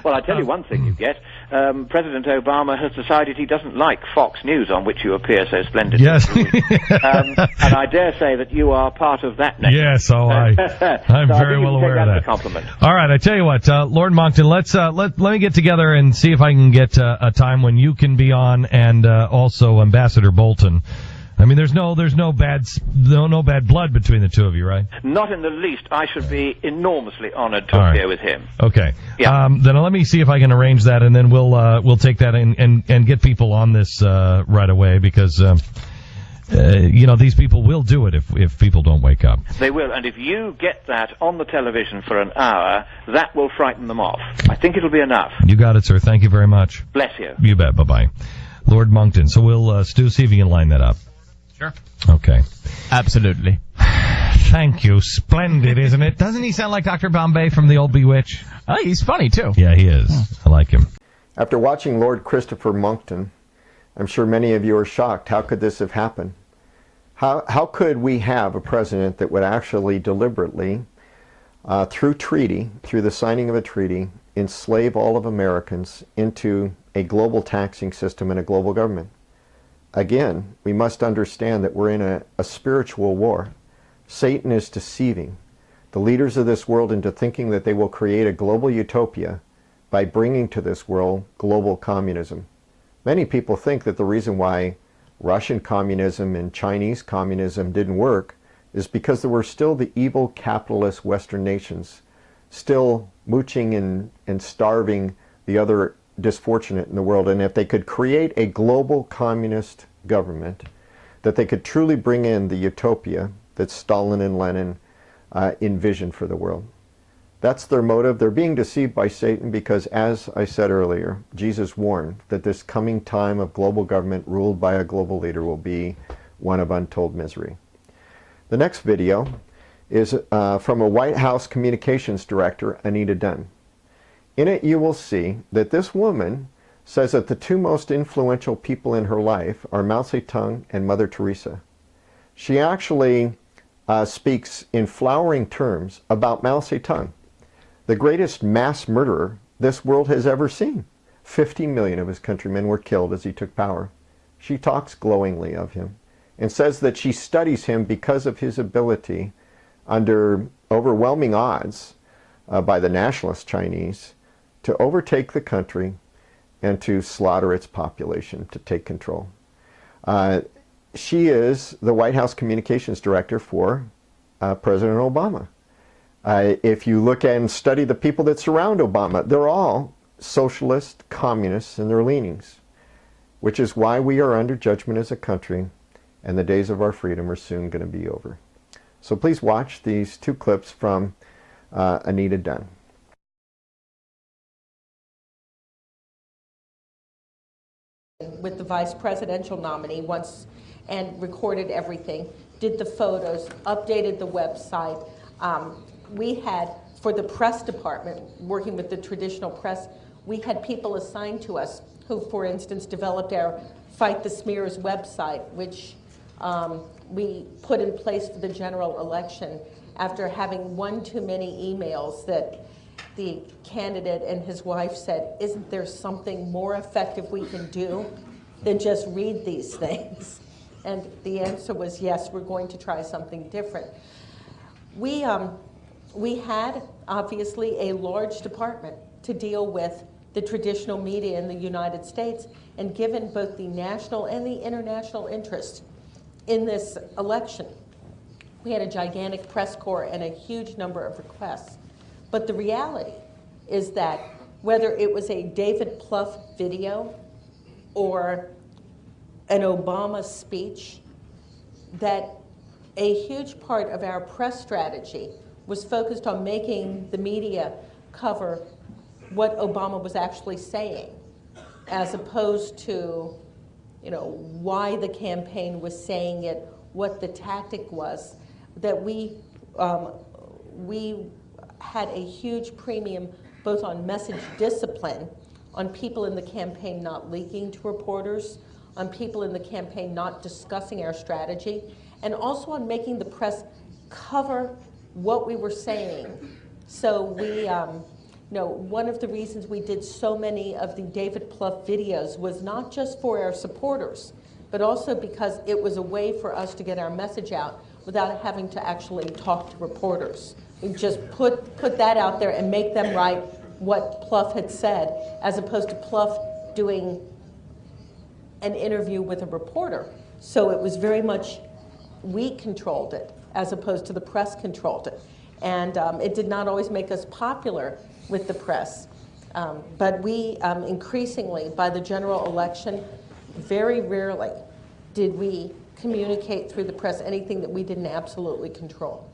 Well, I tell you one thing you get. President Obama has decided he doesn't like Fox News, on which you appear so splendidly. Yes. And I dare say that you are part of that nation. Yes, I'm So very well aware of that. As a compliment. All right, I tell you what, Lord Moncton, let me get together and see if I can get a time when you can be on, and also Ambassador Bolton. I mean, there's no bad blood between the two of you, right? Not in the least. I should be enormously honored to appear with him. Okay. Yeah. Then let me see if I can arrange that, and then we'll take that and get people on this right away, because these people will do it if people don't wake up. They will, and if you get that on the television for an hour, that will frighten them off. I think it'll be enough. You got it, sir. Thank you very much. Bless you. You bet. Bye-bye. Lord Moncton. So we'll, Stu, see if you can line that up. Sure. Okay. Absolutely. Thank you. Splendid, isn't it? Doesn't he sound like Dr. Bombay from The Old Bewitch? Oh, he's funny, too. Yeah, he is. I like him. After watching Lord Christopher Moncton, I'm sure many of you are shocked. How could this have happened? How could we have a president that would actually deliberately, through the signing of a treaty, enslave all of Americans into a global taxing system and a global government? Again, we must understand that we're in a spiritual war. Satan is deceiving the leaders of this world into thinking that they will create a global utopia by bringing to this world global communism. Many people think that the reason why Russian communism and Chinese communism didn't work is because there were still the evil capitalist Western nations still mooching and starving the other disfortunate in the world. And if they could create a global communist government, that they could truly bring in the utopia that Stalin and Lenin envisioned for the world. That's their motive. They're being deceived by Satan because, as I said earlier, Jesus warned that this coming time of global government ruled by a global leader will be one of untold misery. The next video is from a White House communications director, Anita Dunn. In it, you will see that this woman says that the two most influential people in her life are Mao Zedong and Mother Teresa. She actually speaks in flowering terms about Mao Zedong, the greatest mass murderer this world has ever seen. 50 million of his countrymen were killed as he took power. She talks glowingly of him and says that she studies him because of his ability, under overwhelming odds by the nationalist Chinese, to overtake the country and to slaughter its population, to take control. She is the White House communications director for President Obama. If you look and study the people that surround Obama, they're all socialist, communists in their leanings, which is why we are under judgment as a country, and the days of our freedom are soon going to be over. So please watch these two clips from Anita Dunn. With the vice presidential nominee once, and recorded everything, did the photos, updated the website. We had, for the press department, working with the traditional press, we had people assigned to us who, for instance, developed our Fight the Smears website, which we put in place for the general election after having one too many emails that the candidate and his wife said, isn't there something more effective we can do than just read these things? And the answer was yes, we're going to try something different. We had, obviously, a large department to deal with the traditional media in the United States, and given both the national and the international interest in this election, we had a gigantic press corps and a huge number of requests. But the reality is that whether it was a David Plouffe video or an Obama speech, that a huge part of our press strategy was focused on making the media cover what Obama was actually saying, as opposed to, why the campaign was saying it, what the tactic was. That we had a huge premium both on message discipline, on people in the campaign not leaking to reporters, on people in the campaign not discussing our strategy, and also on making the press cover what we were saying. So we, one of the reasons we did so many of the David Plouffe videos was not just for our supporters, but also because it was a way for us to get our message out without having to actually talk to reporters. We just put that out there and make them write what Plouffe had said, as opposed to Plouffe doing an interview with a reporter. So it was very much, we controlled it, as opposed to the press controlled it. And it did not always make us popular with the press. But we increasingly, by the general election, very rarely did we communicate through the press anything that we didn't absolutely control.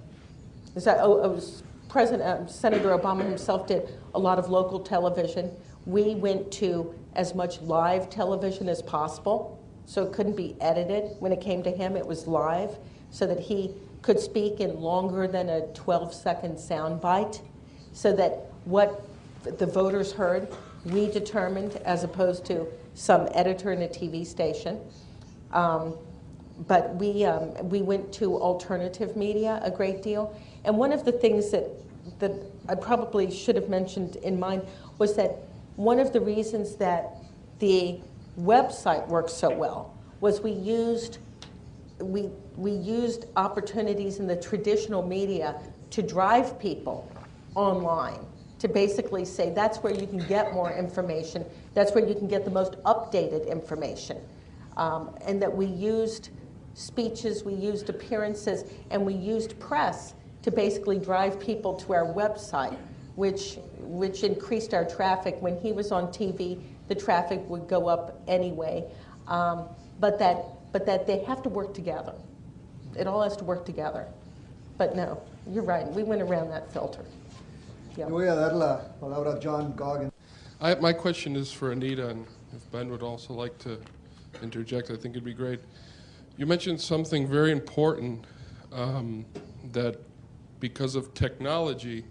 Senator Obama himself did a lot of local television. We went to as much live television as possible, so it couldn't be edited. When it came to him, it was live, so that he could speak in longer than a 12-second sound bite, so that what the voters heard, we determined, as opposed to some editor in a TV station. But we went to alternative media a great deal. And one of the things that I probably should have mentioned in mine was that one of the reasons that the website worked so well was we used opportunities in the traditional media to drive people online, to basically say that's where you can get more information, that's where you can get the most updated information. And that we used speeches, we used appearances, and we used press to basically drive people to our website, which increased our traffic. When he was on TV, the traffic would go up anyway. But that they have to work together. It all has to work together. But no, you're right, we went around that filter. Yeah. Le voy a dar la palabra a John Goggins. My question is for Anita, and if Ben would also like to interject, I think it'd be great. You mentioned something very important, that because of technology,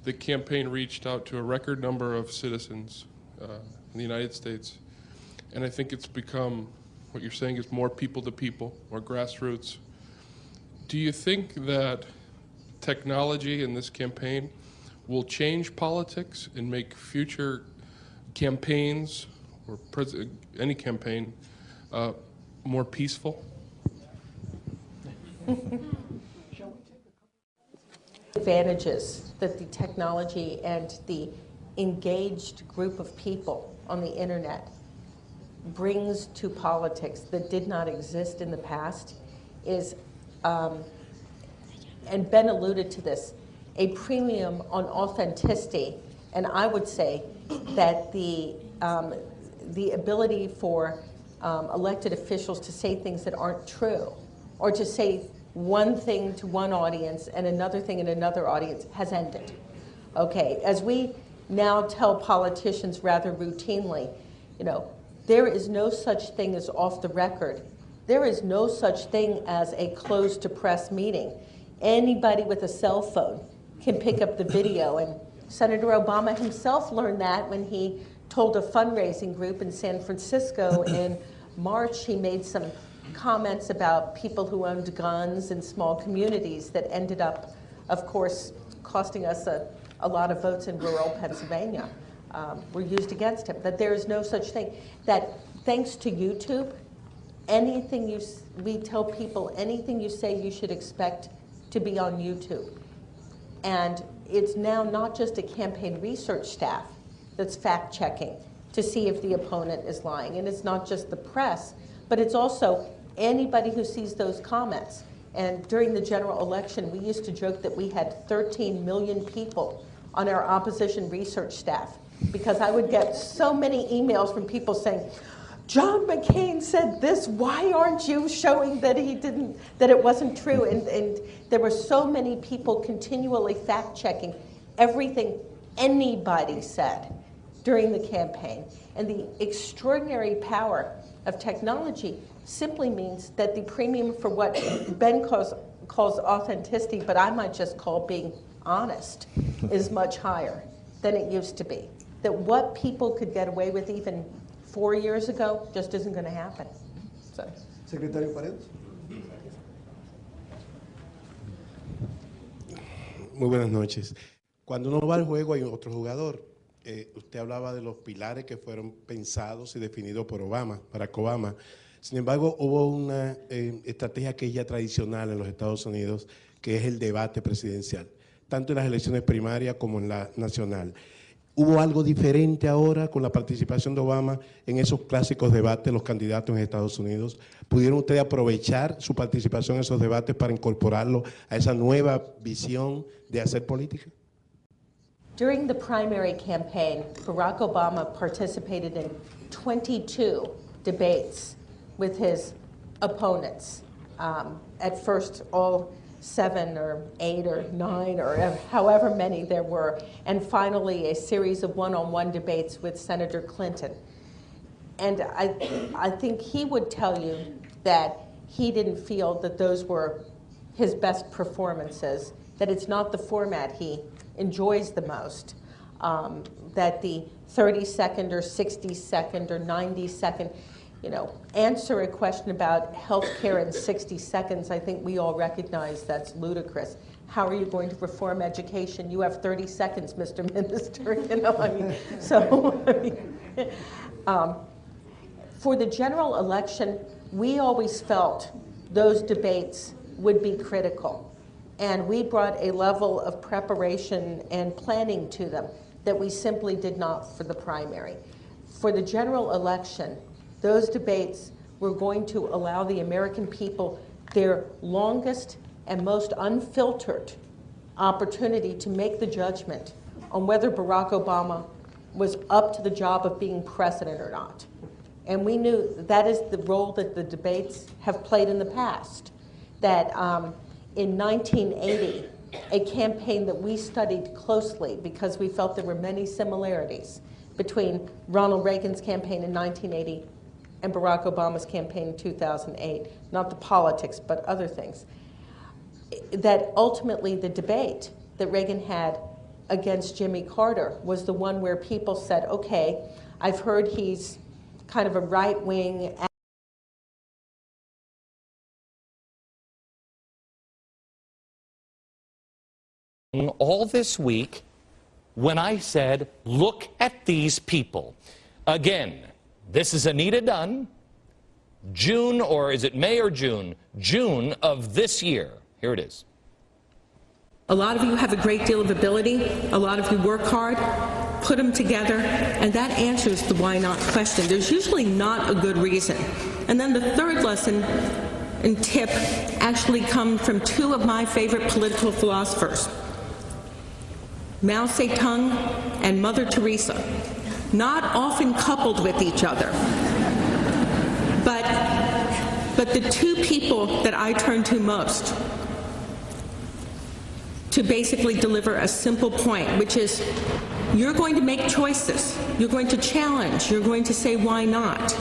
the campaign reached out to a record number of citizens in the United States. And I think it's become, what you're saying is more people to people, more grassroots. Do you think that technology in this campaign will change politics and make future campaigns, or any campaign, more peaceful? Advantages that the technology and the engaged group of people on the internet brings to politics that did not exist in the past is, and Ben alluded to this, a premium on authenticity. And I would say that the ability for elected officials to say things that aren't true, or to say one thing to one audience and another thing in another audience, has ended. Okay, as we now tell politicians rather routinely, there is no such thing as off the record. There is no such thing as a closed to press meeting. Anybody with a cell phone can pick up the video, and Senator Obama himself learned that when he told a fundraising group in San Francisco in March. He made some comments about people who owned guns in small communities that ended up, of course, costing us a lot of votes in rural Pennsylvania. Were used against him. That there is no such thing. That thanks to YouTube, we tell people anything you say you should expect to be on YouTube. And it's now not just a campaign research staff that's fact-checking to see if the opponent is lying. And it's not just the press, but it's also anybody who sees those comments. And during the general election, we used to joke that we had 13 million people on our opposition research staff, because I would get so many emails from people saying, John McCain said this, why aren't you showing that that it wasn't true? And there were so many people continually fact-checking everything anybody said during the campaign. And the extraordinary power of technology simply means that the premium for what Ben calls authenticity, but I might just call being honest, is much higher than it used to be. That what people could get away with even 4 years ago just isn't going to happen. So. Secretario Paredes. Muy buenas noches. Cuando uno va al juego hay otro jugador. Usted hablaba de los pilares que fueron pensados y definidos por Obama, Barack Obama. Sin embargo, hubo una estrategia que es ya tradicional en los Estados Unidos, que es el debate presidencial, tanto en las elecciones primarias como en la nacional. ¿Hubo algo diferente ahora con la participación de Obama en esos clásicos debates, los candidatos en Estados Unidos? ¿Pudieron ustedes aprovechar su participación en esos debates para incorporarlo a esa nueva visión de hacer política? During the primary campaign, Barack Obama participated in 22 debates with his opponents. At first, all 7 or 8 or 9 or however many there were, and finally a series of one-on-one debates with Senator Clinton. And I think he would tell you that he didn't feel that those were his best performances, that it's not the format he enjoys the most, that the 30-second or 60-second or 90-second, answer a question about health care in 60 seconds, I think we all recognize that's ludicrous. How are you going to reform education? You have 30 seconds, Mr. Minister. For the general election, we always felt those debates would be critical. And we brought a level of preparation and planning to them that we simply did not for the primary. For the general election, those debates were going to allow the American people their longest and most unfiltered opportunity to make the judgment on whether Barack Obama was up to the job of being president or not. And we knew that is the role that the debates have played in the past. That in 1980, a campaign that we studied closely because we felt there were many similarities between Ronald Reagan's campaign in 1980 and Barack Obama's campaign in 2008, not the politics, but other things. That ultimately the debate that Reagan had against Jimmy Carter was the one where people said, okay, I've heard he's kind of a right-wing all this week when I said, look at these people. Again, this is Anita Dunn, June, or is it May or June? June of this year. Here it is. A lot of you have a great deal of ability. A lot of you work hard, put them together, and that answers the why not question. There's usually not a good reason. And then the third lesson and tip actually come from 2 of my favorite political philosophers, Mao Zedong and Mother Teresa, not often coupled with each other. But the 2 people that I turn to most to basically deliver a simple point, which is you're going to make choices, you're going to challenge, you're going to say why not,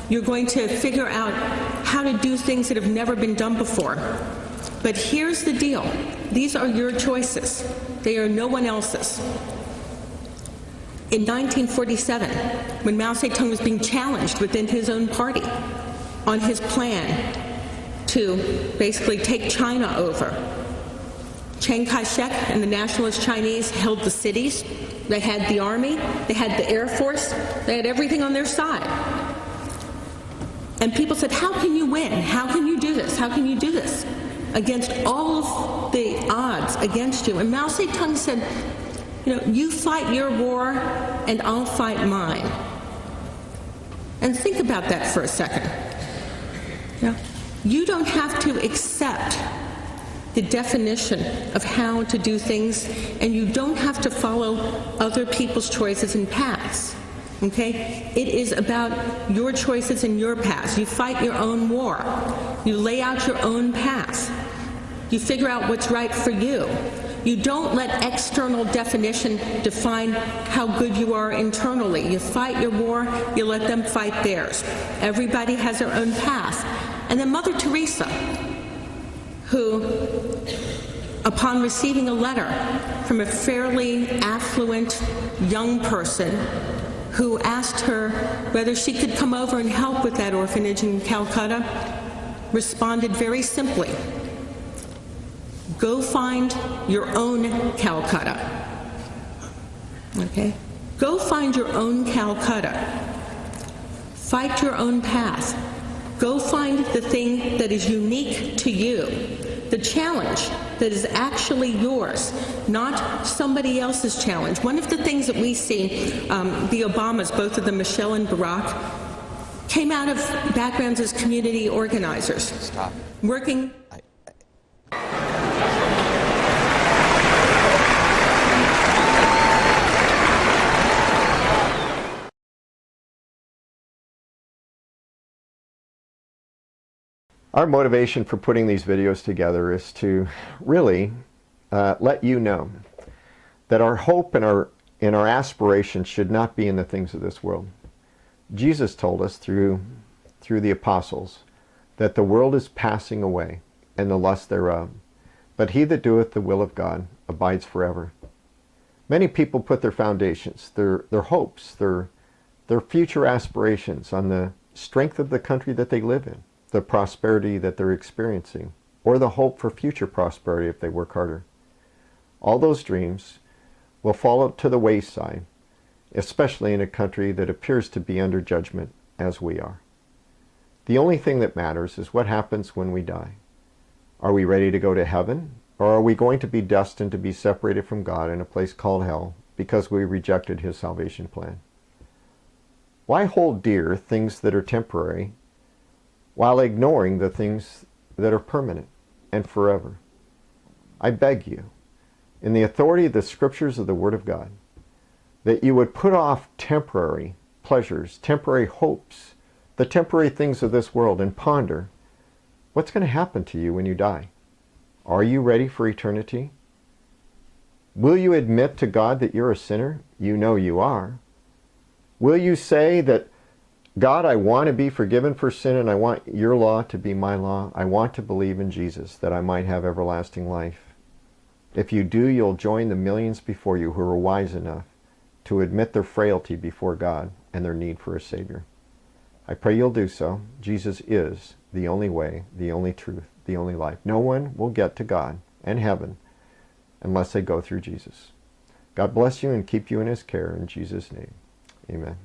you're going to figure out how to do things that have never been done before. But here's the deal, these are your choices, they are no one else's. In 1947, when Mao Zedong was being challenged within his own party on his plan to basically take China over, Chiang Kai-shek and the nationalist Chinese held the cities. They had the army, they had the air force, they had everything on their side. And people said, how can you win? How can you do this? How can you do this? Against all of the odds against you. And Mao Zedong said, you fight your war and I'll fight mine. And think about that for a second. You don't have to accept the definition of how to do things, and you don't have to follow other people's choices and paths, okay? It is about your choices and your paths. You fight your own war. You lay out your own path. You figure out what's right for you. You don't let external definition define how good you are internally. You fight your war, you let them fight theirs. Everybody has their own path. And then Mother Teresa, who, upon receiving a letter from a fairly affluent young person who asked her whether she could come over and help with that orphanage in Calcutta, responded very simply, Go find your own Calcutta. Okay? Go find your own Calcutta. Fight your own path. Go find the thing that is unique to you, the challenge that is actually yours, not somebody else's challenge. One of the things that we see, the Obamas, both of them, Michelle and Barack, came out of backgrounds as community organizers. Stop. Working. Our motivation for putting these videos together is to really let you know that our hope and our aspiration should not be in the things of this world. Jesus told us through the apostles that the world is passing away and the lust thereof, but he that doeth the will of God abides forever. Many people put their foundations, their hopes, their future aspirations on the strength of the country that they live in, the prosperity that they're experiencing, or the hope for future prosperity if they work harder. All those dreams will fall to the wayside, especially in a country that appears to be under judgment as we are. The only thing that matters is what happens when we die. Are we ready to go to heaven, or are we going to be destined to be separated from God in a place called hell because we rejected his salvation plan? Why hold dear things that are temporary while ignoring the things that are permanent and forever? I beg you, in the authority of the scriptures of the Word of God, that you would put off temporary pleasures, temporary hopes, the temporary things of this world, and ponder what's going to happen to you when you die. Are you ready for eternity? Will you admit to God that you're a sinner? You know you are. Will you say that, God, I want to be forgiven for sin and I want your law to be my law. I want to believe in Jesus that I might have everlasting life. If you do, you'll join the millions before you who are wise enough to admit their frailty before God and their need for a Savior. I pray you'll do so. Jesus is the only way, the only truth, the only life. No one will get to God and heaven unless they go through Jesus. God bless you and keep you in his care. In Jesus' name, amen.